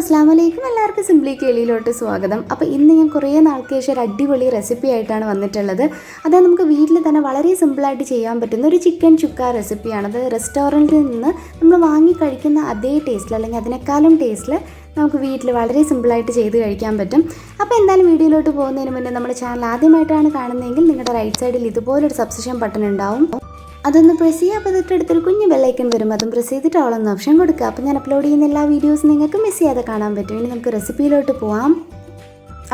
അസ്സലാമലൈക്കും എല്ലാവർക്കും സിംപ്ലി കേളിയിലോട്ട് സ്വാഗതം. അപ്പോൾ ഇന്ന് ഞാൻ കുറേ നാൾക്ക് ശേഷം ഒരു അടിപൊളി റെസിപ്പി ആയിട്ടാണ് വന്നിട്ടുള്ളത്. അത് നമുക്ക് വീട്ടിൽ തന്നെ വളരെ സിമ്പിളായിട്ട് ചെയ്യാൻ പറ്റുന്ന ഒരു ചിക്കൻ ചുക്ക റെസിപ്പിയാണ്. അത് റെസ്റ്റോറൻറ്റിൽ നിന്ന് നമ്മൾ വാങ്ങി കഴിക്കുന്ന അതേ ടേസ്റ്റിൽ അല്ലെങ്കിൽ അതിനേക്കാളും ടേസ്റ്റിൽ നമുക്ക് വീട്ടിൽ വളരെ സിമ്പിളായിട്ട് ചെയ്ത് കഴിക്കാൻ പറ്റും. അപ്പോൾ എന്തായാലും വീഡിയോയിലോട്ട് പോകുന്നതിന് മുന്നേ നമ്മുടെ ചാനൽ ആദ്യമായിട്ടാണ് കാണുന്നതെങ്കിൽ നിങ്ങളുടെ റൈറ്റ് സൈഡിൽ ഇതുപോലൊരു സബ്സ്ക്രിപ്ഷൻ ബട്ടൺ ഉണ്ടാവും. അതൊന്ന് പ്രസ് ചെയ്യുക. അപ്പോൾ തൊട്ടടുത്തൊരു കുഞ്ഞ് ബെല്ലൈക്കൺ വരും, അതും പ്രസ് ചെയ്തിട്ട് ഓളൊന്ന് ഓപ്ഷൻ കൊടുക്കുക. അപ്പോൾ ഞാൻ അപ്ലോഡ് ചെയ്യുന്ന എല്ലാ വീഡിയോസും നിങ്ങൾക്ക് മിസ് ചെയ്യാതെ കാണാൻ പറ്റും. ഇനി നമുക്ക് റെസിപ്പിയിലോട്ട് പോവാം.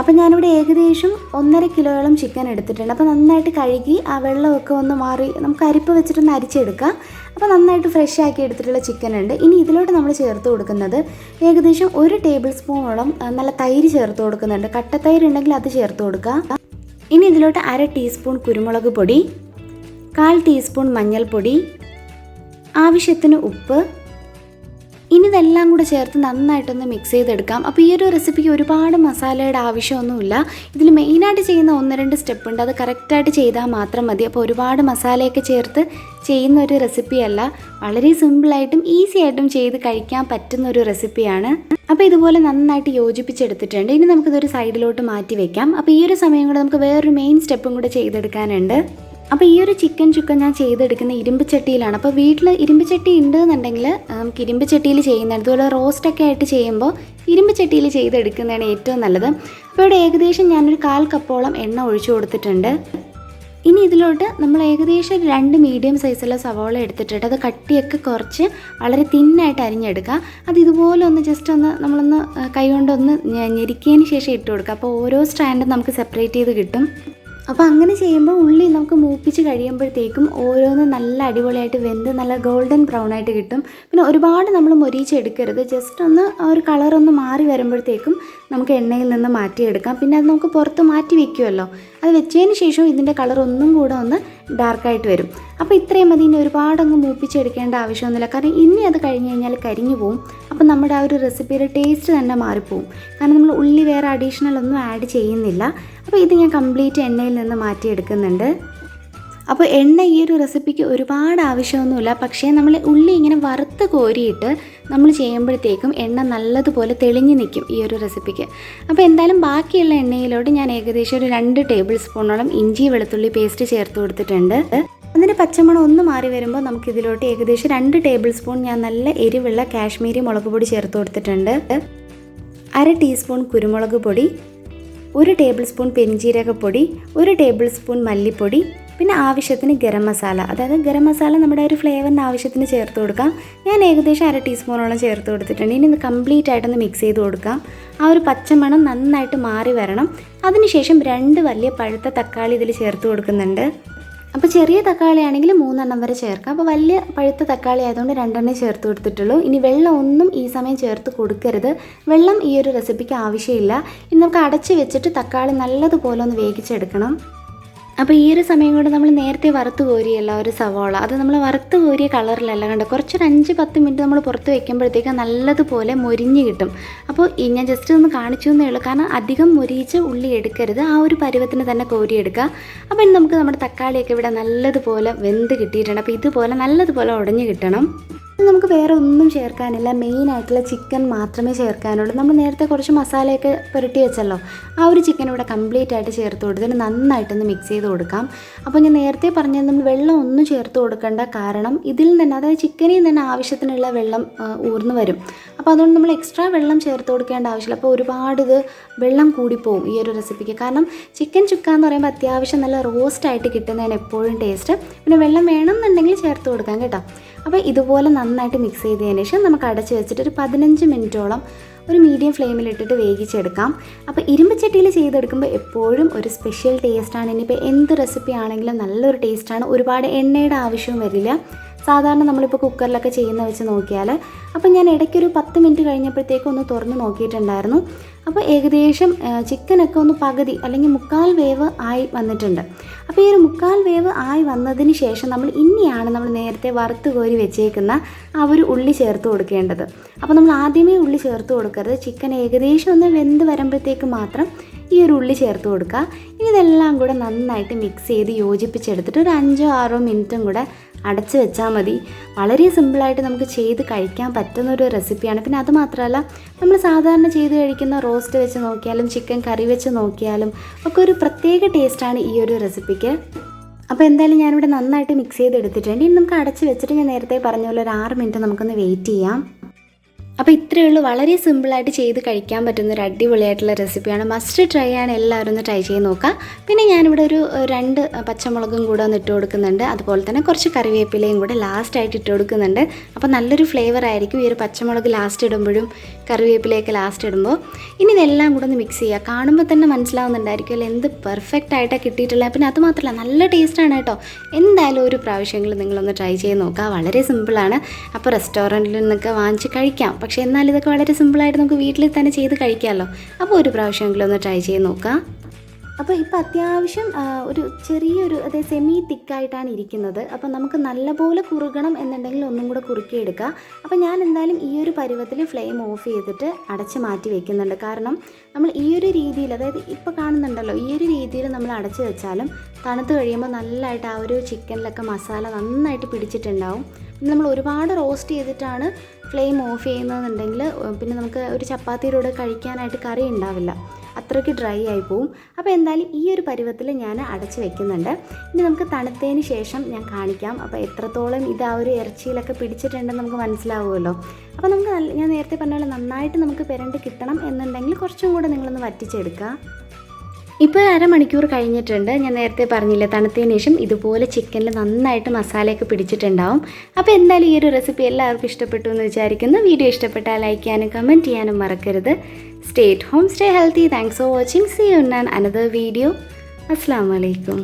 അപ്പോൾ ഞാനിവിടെ ഏകദേശം 1.5 കിലോയോളം ചിക്കൻ എടുത്തിട്ടുണ്ട്. അപ്പോൾ നന്നായിട്ട് കഴുകി ആ വെള്ളമൊക്കെ ഒന്ന് മാറി നമുക്ക് അരിപ്പ് വെച്ചിട്ടൊന്ന് അരിച്ചെടുക്കാം. അപ്പോൾ നന്നായിട്ട് ഫ്രഷ് ആക്കി എടുത്തിട്ടുള്ള ചിക്കൻ ഉണ്ട്. ഇനി ഇതിലോട്ട് നമ്മൾ ചേർത്ത് കൊടുക്കുന്നത് ഏകദേശം 1 ടേബിൾ സ്പൂണോളം നല്ല തൈര് ചേർത്ത് കൊടുക്കുന്നുണ്ട്. കട്ടത്തൈര് ഉണ്ടെങ്കിൽ അത് ചേർത്ത് കൊടുക്കുക. ഇനി ഇതിലോട്ട് 1/2 ടീസ്പൂൺ കുരുമുളക് പൊടി, 1/4 ടീസ്പൂൺ മഞ്ഞൾപ്പൊടി, ആവശ്യത്തിന് ഉപ്പ്. ഇനി ഇതെല്ലാം കൂടെ ചേർത്ത് നന്നായിട്ടൊന്ന് മിക്സ് ചെയ്തെടുക്കാം. അപ്പോൾ ഈ ഒരു റെസിപ്പിക്ക് ഒരുപാട് മസാലയുടെ ആവശ്യമൊന്നുമില്ല. ഇതിൽ മെയിനായിട്ട് ചെയ്യുന്ന 1-2 സ്റ്റെപ്പ് ഉണ്ട്, അത് കറക്റ്റായിട്ട് ചെയ്താൽ മാത്രം മതി. അപ്പോൾ ഒരുപാട് മസാലയൊക്കെ ചേർത്ത് ചെയ്യുന്ന ഒരു റെസിപ്പിയല്ല, വളരെ സിമ്പിളായിട്ടും ഈസി ആയിട്ടും ചെയ്ത് കഴിക്കാൻ പറ്റുന്ന ഒരു റെസിപ്പിയാണ്. അപ്പോൾ ഇതുപോലെ നന്നായിട്ട് യോജിപ്പിച്ചെടുത്തിട്ടുണ്ട്. ഇനി നമുക്കിതൊരു സൈഡിലോട്ട് മാറ്റി വയ്ക്കാം. അപ്പോൾ ഈ ഒരു സമയം കൂടെ നമുക്ക് വേറൊരു മെയിൻ സ്റ്റെപ്പും കൂടെ ചെയ്തെടുക്കാനുണ്ട്. അപ്പോൾ ഈ ഒരു ചിക്കൻ ചുക്ക ഞാൻ ചെയ്തെടുക്കുന്ന ഇരുമ്പ് ചട്ടിയിലാണ്. അപ്പോൾ വീട്ടിൽ ഇരുമ്പ് ചട്ടി ഉണ്ട് എന്നുണ്ടെങ്കിൽ നമുക്ക് ഇരുമ്പ് ചട്ടിയിൽ ചെയ്യുന്നത്, അതുപോലെ റോസ്റ്റൊക്കെ ആയിട്ട് ചെയ്യുമ്പോൾ ഇരുമ്പ് ചട്ടിയിൽ ചെയ്തെടുക്കുന്നതാണ് ഏറ്റവും നല്ലത്. അപ്പോൾ ഇവിടെ ഏകദേശം ഞാനൊരു 1/4 കപ്പോളം എണ്ണ ഒഴിച്ചു കൊടുത്തിട്ടുണ്ട്. ഇനി ഇതിലോട്ട് നമ്മൾ ഏകദേശം 2 മീഡിയം സൈസുള്ള സവാള എടുത്തിട്ടുണ്ട്. അത് കട്ടിയൊക്കെ കുറച്ച് വളരെ തിന്നായിട്ട് അരിഞ്ഞെടുക്കുക. അത് ഇതുപോലെ ഒന്ന് ജസ്റ്റ് ഒന്ന് നമ്മളൊന്ന് കൈകൊണ്ടൊന്ന് ഞെരിക്കിയതിന് ശേഷം ഇട്ട് കൊടുക്കുക. അപ്പോൾ ഓരോ സ്റ്റാൻഡും നമുക്ക് സെപ്പറേറ്റ് ചെയ്ത് കിട്ടും. അപ്പോൾ അങ്ങനെ ചെയ്യുമ്പോൾ ഉള്ളി നമുക്ക് മൂപ്പിച്ച് കഴിയുമ്പോഴത്തേക്കും ഓരോന്ന് നല്ല അടിപൊളിയായിട്ട് വെന്ത് നല്ല ഗോൾഡൻ ബ്രൗൺ ആയിട്ട് കിട്ടും. പിന്നെ ഒരുപാട് നമ്മൾ മൊരിച്ചെടുക്കരുത്, ജസ്റ്റ് ഒന്ന് ആ ഒരു കളറൊന്ന് മാറി വരുമ്പോഴത്തേക്കും നമുക്ക് എണ്ണയിൽ നിന്ന് മാറ്റിയെടുക്കാം. പിന്നെ അത് നമുക്ക് പുറത്ത് മാറ്റി വെക്കുമല്ലോ, അത് വെച്ചതിന് ശേഷം ഇതിൻ്റെ കളർ ഒന്നും കൂടെ ഒന്ന് ഡാർക്കായിട്ട് വരും. അപ്പോൾ ഇത്രയും മതി. ഇനി ഒരുപാടങ്ങ് മൂപ്പിച്ചെടുക്കേണ്ട ആവശ്യമൊന്നുമില്ല, കാരണം ഇനി അത് കഴിഞ്ഞ് കഴിഞ്ഞാൽ കരിഞ്ഞു പോവും. അപ്പോൾ നമ്മുടെ ആ ഒരു റെസിപ്പിയുടെ ടേസ്റ്റ് തന്നെ മാറിപ്പോവും, കാരണം നമ്മൾ ഉള്ളി വേറെ അഡീഷണൽ ഒന്നും ആഡ് ചെയ്യുന്നില്ല. അപ്പോൾ ഇത് ഞാൻ കംപ്ലീറ്റ് എണ്ണയിൽ നിന്ന് മാറ്റിയെടുക്കുന്നുണ്ട്. അപ്പോൾ എണ്ണ ഈ ഒരു റെസിപ്പിക്ക് ഒരുപാട് ആവശ്യമൊന്നുമില്ല, പക്ഷേ നമ്മൾ ഉള്ളി ഇങ്ങനെ വറുത്ത് കോരിയിട്ട് നമ്മൾ ചെയ്യുമ്പോഴത്തേക്കും എണ്ണ നല്ലതുപോലെ തെളിഞ്ഞ് നിൽക്കും ഈ ഒരു റെസിപ്പിക്ക്. അപ്പോൾ എന്തായാലും ബാക്കിയുള്ള എണ്ണയിലോട്ട് ഞാൻ ഏകദേശം ഒരു 2 ടേബിൾ സ്പൂണോളം ഇഞ്ചി വെളുത്തുള്ളി പേസ്റ്റ് ചേർത്ത് കൊടുത്തിട്ടുണ്ട്. അതിൻ്റെ പച്ചമണം ഒന്ന് മാറി വരുമ്പോൾ നമുക്കിതിലോട്ട് ഏകദേശം 2 ടേബിൾ സ്പൂൺ ഞാൻ നല്ല എരിവുള്ള കാശ്മീരി മുളക് പൊടി ചേർത്ത് കൊടുത്തിട്ടുണ്ട്. 1/2 ടീസ്പൂൺ കുരുമുളക് പൊടി, 1 ടേബിൾ സ്പൂൺ പെരിഞ്ജീരകപ്പൊടി, 1 ടേബിൾ സ്പൂൺ മല്ലിപ്പൊടി, പിന്നെ ആവശ്യത്തിന് ഗരം മസാല. അതായത് ഗരം മസാല നമ്മുടെ ഒരു ഫ്ലേവറിന് ആവശ്യത്തിന് ചേർത്ത് കൊടുക്കാം. ഞാൻ ഏകദേശം 1/2 ടീസ്പൂണോളം ചേർത്ത് കൊടുത്തിട്ടുണ്ട്. ഇനി ഇത് കംപ്ലീറ്റ് ആയിട്ടൊന്ന് മിക്സ് ചെയ്ത് കൊടുക്കാം. ആ ഒരു പച്ചമണം നന്നായിട്ട് മാറി വരണം. അതിനുശേഷം 2 വലിയ പഴുത്ത തക്കാളി ഇതിൽ ചേർത്ത് കൊടുക്കുന്നുണ്ട്. അപ്പോൾ ചെറിയ തക്കാളി ആണെങ്കിൽ 3 എണ്ണം വരെ ചേർക്കാം. അപ്പോൾ വലിയ പഴുത്ത തക്കാളി ആയതുകൊണ്ട് 2 എണ്ണേ ചേർത്ത് കൊടുത്തിട്ടുള്ളൂ. ഇനി വെള്ളം ഒന്നും ഈ സമയം ചേർത്ത് കൊടുക്കരുത്, വെള്ളം ഈ ഒരു റെസിപ്പിക്ക് ആവശ്യമില്ല. ഇനി നമുക്ക് അടച്ച് വെച്ചിട്ട് തക്കാളി നല്ലതുപോലെ ഒന്ന് വേവിച്ചെടുക്കണം. അപ്പോൾ ഈ ഒരു സമയം കൊണ്ട് നമ്മൾ നേരത്തെ വറുത്ത് കോരിയല്ല ഒരു സവാള, അത് നമ്മൾ വറുത്ത് കോരിയ കളറിലല്ല കണ്ടോ, കുറച്ചൊരു 5-10 മിനിറ്റ് നമ്മൾ പുറത്ത് വെക്കുമ്പോഴത്തേക്ക് നല്ലതുപോലെ മൊരിഞ്ഞ് കിട്ടും. അപ്പോൾ ഞാൻ ജസ്റ്റ് ഒന്ന് കാണിച്ചു എന്നേ ഉള്ളൂ, കാരണം അധികം മൊരിയിച്ച് ഉള്ളി എടുക്കരുത്, ആ ഒരു പരുവത്തിന് തന്നെ കോരിയെടുക്കുക. അപ്പോൾ ഇനി നമുക്ക് നമ്മുടെ തക്കാളിയൊക്കെ ഇവിടെ നല്ലതുപോലെ വെന്ത് കിട്ടിയിട്ടുണ്ട്. അപ്പോൾ ഇതുപോലെ നല്ലതുപോലെ ഉടഞ്ഞ് കിട്ടണം. നമുക്ക് വേറെ ഒന്നും ചേർക്കാനില്ല, മെയിനായിട്ടുള്ള ചിക്കൻ മാത്രമേ ചേർക്കാനുള്ളൂ. നമ്മൾ നേരത്തെ കുറച്ച് മസാലയൊക്കെ പുരട്ടി വെച്ചല്ലോ, ആ ഒരു ചിക്കൻ ഇവിടെ കംപ്ലീറ്റ് ആയിട്ട് ചേർത്ത് കൊടുത്തിട്ട് നന്നായിട്ടൊന്ന് മിക്സ് ചെയ്ത് കൊടുക്കാം. അപ്പോൾ ഞാൻ നേരത്തെ പറഞ്ഞത് നമ്മൾ വെള്ളം ഒന്നും ചേർത്ത് കൊടുക്കേണ്ട, കാരണം ഇതിൽ തന്നെ അതായത് ചിക്കനിൽ തന്നെ ആവശ്യത്തിനുള്ള വെള്ളം ഊർന്ന് വരും. അപ്പോൾ അതുകൊണ്ട് നമ്മൾ എക്സ്ട്രാ വെള്ളം ചേർത്ത് കൊടുക്കേണ്ട ആവശ്യമില്ല. അപ്പോൾ ഒരുപാട് ഇത് വെള്ളം കൂടിപ്പോവും ഈ ഒരു റെസിപ്പിക്ക്, കാരണം ചിക്കൻ ചുക്ക എന്ന് പറയുമ്പോൾ അത്യാവശ്യം നല്ല റോസ്റ്റായിട്ട് കിട്ടുന്നതാണ് എപ്പോഴും ടേസ്റ്റ്. പിന്നെ വെള്ളം വേണമെന്നുണ്ടെങ്കിൽ ചേർത്ത് കൊടുക്കാം കേട്ടോ. അപ്പോൾ ഇതുപോലെ നന്നായിട്ട് മിക്സ് ചെയ്തതിന് ശേഷം നമുക്ക് അടച്ച് വെച്ചിട്ട് ഒരു 15 മിനിറ്റോളം ഒരു മീഡിയം ഫ്ലെയിമിലിട്ടിട്ട് വേവിച്ചെടുക്കാം. അപ്പോൾ ഇരുമ്പ് ചട്ടിയിൽ ചെയ്തെടുക്കുമ്പോൾ എപ്പോഴും ഒരു സ്പെഷ്യൽ ടേസ്റ്റാണ്. ഇനിയിപ്പോൾ എന്ത് റെസിപ്പി ആണെങ്കിലും നല്ലൊരു ടേസ്റ്റാണ്, ഒരുപാട് എണ്ണയുടെ ആവശ്യവും വരില്ല. സാധാരണ നമ്മളിപ്പോൾ കുക്കറിലൊക്കെ ചെയ്യുന്ന വെച്ച് നോക്കിയാൽ. അപ്പോൾ ഞാൻ ഇടയ്ക്കൊരു 10 മിനിറ്റ് കഴിഞ്ഞപ്പോഴത്തേക്കും ഒന്ന് തുറന്ന് നോക്കിയിട്ടുണ്ടായിരുന്നു. അപ്പോൾ ഏകദേശം ചിക്കനൊക്കെ ഒന്ന് പകുതി അല്ലെങ്കിൽ 1/4 വേവ് ആയി വന്നിട്ടുണ്ട്. അപ്പോൾ ഈ ഒരു 1/4 വേവ് ആയി വന്നതിന് ശേഷം ഇനിയാണ് നമ്മൾ നേരത്തെ വറുത്ത് കോരി വെച്ചേക്കുന്ന ആ ഒരു ഉള്ളി ചേർത്ത് കൊടുക്കേണ്ടത്. അപ്പോൾ നമ്മൾ ആദ്യമേ ഉള്ളി ചേർത്ത് കൊടുക്കരുത്, ചിക്കൻ ഏകദേശം ഒന്ന് വെന്ത് വരുമ്പോഴത്തേക്ക് മാത്രം ഈ ഒരു ഉള്ളി ചേർത്ത് കൊടുക്കുക. ഇനി ഇതെല്ലാം കൂടെ നന്നായിട്ട് മിക്സ് ചെയ്ത് യോജിപ്പിച്ചെടുത്തിട്ട് ഒരു 5-6 മിനിറ്റും കൂടെ അടച്ച് വെച്ചാൽ മതി. വളരെ സിമ്പിളായിട്ട് നമുക്ക് ചെയ്ത് കഴിക്കാൻ പറ്റുന്നൊരു റെസിപ്പിയാണ്. പിന്നെ അത് മാത്രമല്ല, നമ്മൾ സാധാരണ ചെയ്ത് കഴിക്കുന്ന റോസ്റ്റ് വെച്ച് നോക്കിയാലും ചിക്കൻ കറി വെച്ച് നോക്കിയാലും ഒക്കെ ഒരു പ്രത്യേക ടേസ്റ്റാണ് ഈ ഒരു റെസിപ്പിക്ക്. അപ്പോൾ എന്തായാലും ഞാനിവിടെ നന്നായിട്ട് മിക്സ് ചെയ്തെടുത്തിട്ടുണ്ട്. ഇനി നമുക്ക് അടച്ച് വെച്ചിട്ട് ഞാൻ നേരത്തെ പറഞ്ഞ പോലെ ഒരു 6 മിനിറ്റ് നമുക്കൊന്ന് വെയിറ്റ് ചെയ്യാം. അപ്പോൾ ഇത്രയേ ഉള്ളൂ. വളരെ സിമ്പിളായിട്ട് ചെയ്ത് കഴിക്കാൻ പറ്റുന്ന ഒരു അടിപൊളിയായിട്ടുള്ള റെസിപ്പിയാണ്. മസ്റ്റ് ട്രൈ ആണ്, എല്ലാവരും ഒന്ന് ട്രൈ ചെയ്ത് നോക്കാം. പിന്നെ ഞാനിവിടെ ഒരു 2 പച്ചമുളകും കൂടെ ഒന്ന് ഇട്ട് കൊടുക്കുന്നുണ്ട്. അതുപോലെ തന്നെ കുറച്ച് കറിവേപ്പിലയും കൂടെ ലാസ്റ്റായിട്ട് ഇട്ട് കൊടുക്കുന്നുണ്ട്. അപ്പോൾ നല്ലൊരു ഫ്ലേവർ ആയിരിക്കും ഈ ഒരു പച്ചമുളക് ലാസ്റ്റ് ഇടുമ്പോഴും കറിവേപ്പിലയൊക്കെ ലാസ്റ്റ് ഇടുമ്പോൾ. ഇനി ഇതെല്ലാം കൂടെ ഒന്ന് മിക്സ് ചെയ്യുക. കാണുമ്പോൾ തന്നെ മനസ്സിലാവുന്നുണ്ടായിരിക്കും അല്ലേ എന്ത് പെർഫെക്റ്റ് ആയിട്ടാണ് കിട്ടിയിട്ടുള്ളത്. പിന്നെ അത് മാത്രമല്ല നല്ല ടേസ്റ്റാണ് കേട്ടോ. എന്തായാലും ഒരു പ്രാവശ്യമെങ്കിലും നിങ്ങളൊന്ന് ട്രൈ ചെയ്ത് നോക്കുക. വളരെ സിമ്പിളാണ്. അപ്പോൾ റെസ്റ്റോറൻറ്റിൽ നിന്നൊക്കെ വാങ്ങിച്ച് കഴിക്കാം. പക്ഷേ എന്നാൽ ഇതൊക്കെ വളരെ സിമ്പിളായിട്ട് നമുക്ക് വീട്ടിൽ തന്നെ ചെയ്ത് കഴിക്കാമല്ലോ. അപ്പോൾ ഒരു പ്രാവശ്യമെങ്കിലും ഒന്ന് ട്രൈ ചെയ്ത് നോക്കാം. അപ്പോൾ ഇപ്പോൾ അത്യാവശ്യം ഒരു ചെറിയൊരു അതായത് സെമി തിക്കായിട്ടാണ് ഇരിക്കുന്നത്. അപ്പോൾ നമുക്ക് നല്ലപോലെ കുറുകണം എന്നുണ്ടെങ്കിൽ ഒന്നും കൂടെ കുറുക്കിയെടുക്കുക. അപ്പോൾ ഞാൻ എന്തായാലും ഈ ഒരു പരുവത്തിൽ ഫ്ലെയിം ഓഫ് ചെയ്തിട്ട് അടച്ച് മാറ്റി വെക്കുന്നുണ്ട്. കാരണം നമ്മൾ ഈ ഒരു രീതിയിൽ, അതായത് ഇപ്പോൾ കാണുന്നുണ്ടല്ലോ, ഈ ഒരു രീതിയിൽ നമ്മൾ അടച്ച് വെച്ചാലും തണുത്ത് കഴിയുമ്പോൾ നല്ലതായിട്ട് ആ ഒരു ചിക്കനിലൊക്കെ മസാല നന്നായിട്ട് പിടിച്ചിട്ടുണ്ടാവും. നമ്മൾ ഒരുപാട് റോസ്റ്റ് ചെയ്തിട്ടാണ് ഫ്ലെയിം ഓഫ് ചെയ്യുന്നതെന്നുണ്ടെങ്കിൽ പിന്നെ നമുക്ക് ഒരു ചപ്പാത്തിയുടെ കൂടെ കഴിക്കാനായിട്ട് കറി ഉണ്ടാവില്ല, അത്രയ്ക്ക് ഡ്രൈ ആയി പോവും. അപ്പോൾ എന്തായാലും ഈ ഒരു പരുവത്തിൽ ഞാൻ അടച്ച് വെക്കുന്നുണ്ട്. ഇനി നമുക്ക് തണുത്തതിന് ശേഷം ഞാൻ കാണിക്കാം. അപ്പോൾ എത്രത്തോളം ഇത് ആ ഒരു ഇറച്ചിയിലൊക്കെ പിടിച്ചിട്ടുണ്ടെന്ന് നമുക്ക് മനസ്സിലാവുമല്ലോ. അപ്പോൾ നമുക്ക് ഞാൻ നേരത്തെ പറഞ്ഞ പോലെ നന്നായിട്ട് നമുക്ക് പെരണ്ട് കിട്ടണം എന്നുണ്ടെങ്കിൽ കുറച്ചും കൂടെ നിങ്ങളൊന്ന് വറ്റിച്ചെടുക്കുക. ഇപ്പോൾ 1/2 മണിക്കൂർ കഴിഞ്ഞിട്ടുണ്ട്. ഞാൻ നേരത്തെ പറഞ്ഞില്ലേ, തണുത്തതിന് ശേഷം ഇതുപോലെ ചിക്കനിൽ നന്നായിട്ട് മസാലയൊക്കെ പിടിച്ചിട്ടുണ്ടാവും. അപ്പോൾ എന്തായാലും ഈ ഒരു റെസിപ്പി എല്ലാവർക്കും ഇഷ്ടപ്പെട്ടു എന്ന് വിചാരിക്കുന്നു. വീഡിയോ ഇഷ്ടപ്പെട്ടാൽ ലൈക്ക് ചെയ്യാനും കമൻറ്റ് ചെയ്യാനും മറക്കരുത്. Stay at home, stay healthy. Thanks for watching. See you in another video. അസ്സലാമു അലൈക്കും.